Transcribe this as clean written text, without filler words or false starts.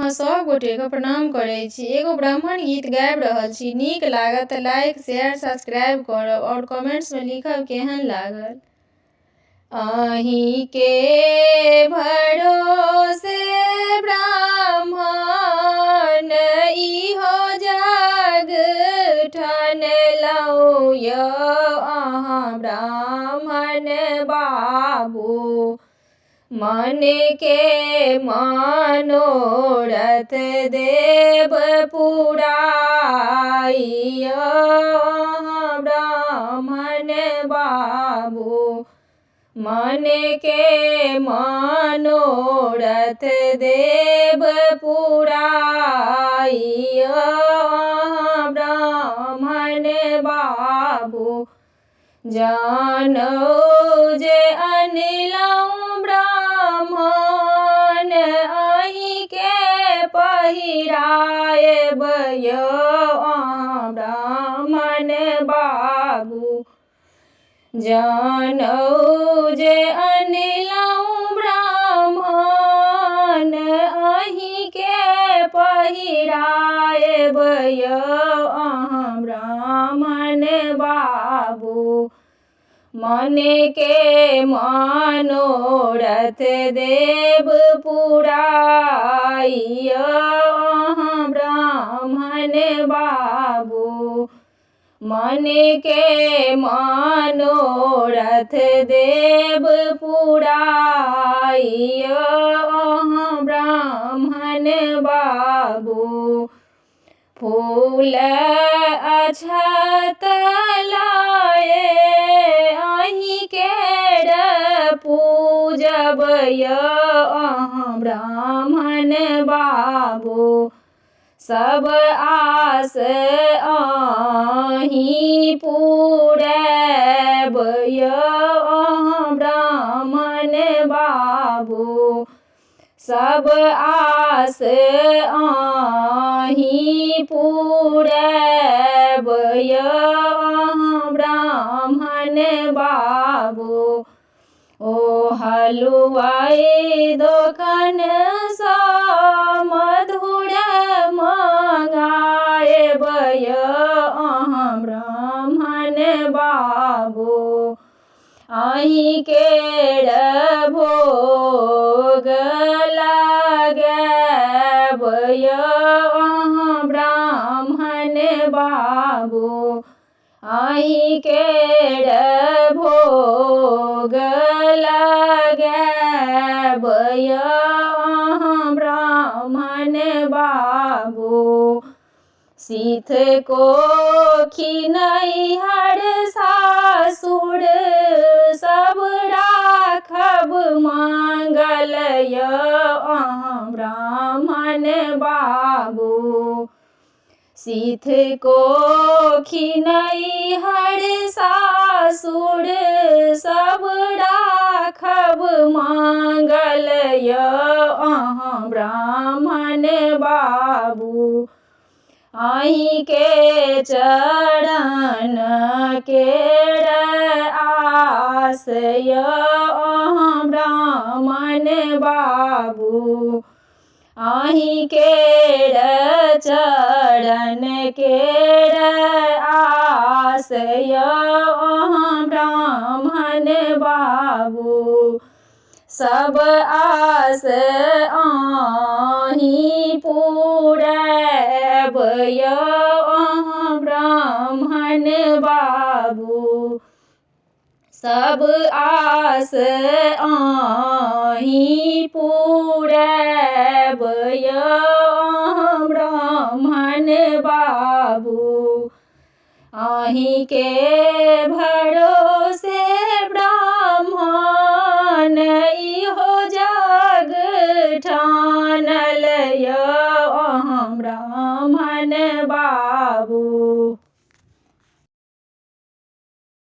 अहाँ सब गोटे के प्रणाम करै छी। एगो ब्राह्मण गीत गाबि रहल छी, नीक लागत तऽ लाइक शेयर सब्सक्राइब करब और कमेंट्स में लिखब केहन लागल। अहीं के भरोसे ब्राह्मण इहो जग ठानलहुँ यौ, अहाँ ब्राह्मण बाबू मन के मनोरथ देव पुराइयो, अहाँ ब्राह्मण बाबू मन के मनोरथ देव पुराइयो, अहाँ ब्राह्मण बाबू जानौ जे अनलहुँ ब्राह्मण अहीं के पहिरायब यौ, अहाँ ब्राह्मण बाबू जानौ जे अनलहुँ ब्राह्मण अहीं के पहिरायब यौ, अहाँ ब्राह्मण बाबू मन के मनोरथ देव पुराइयो, अहाँ ब्राह्मण बाबू मन के मनोरथ देव पुराइयो, अहाँ ब्राह्मण बाबू फूल अक्षत लाए अहीं केर पूजब यौ, अहाँ ब्राह्मण बाबू सब आस अहीं पूरैब यौ, अहाँ ब्राह्मण बाबू सब आस अहीं पूरैब यौ, अहाँ ब्राह्मण बाबू ओ हलुआई दोकान सँ मधुर मंगाएब यौ, अहाँ ब्राह्मण बाबू अहीं केर भोग लगाएब यौ, अहाँ ब्राह्मण बाबू अहीं केर भोग लगाएब यौ, अहाँ ब्राह्मण बाबू सीथ कोखी नैहर सासुर सब राखब मांगल यौ, अहाँ ब्राह्मण बाबू सीथ कोखी नैहर सासुर सब राखब मांगल यौ, अहाँ ब्राह्मण बाबू अहीं के चरण केर आस यौ, अहाँ ब्राह्मण बाबू अहीं केर चरण केर आस यौ, अहाँ ब्राह्मण बाबू सब आस अहीं पूरैब यौ, अहाँ ब्राह्मण बाबू सब आस अहीं पूरैब यौ, अहाँ ब्राह्मण बाबू अहीं के भरोसे ब्राह्मण इहो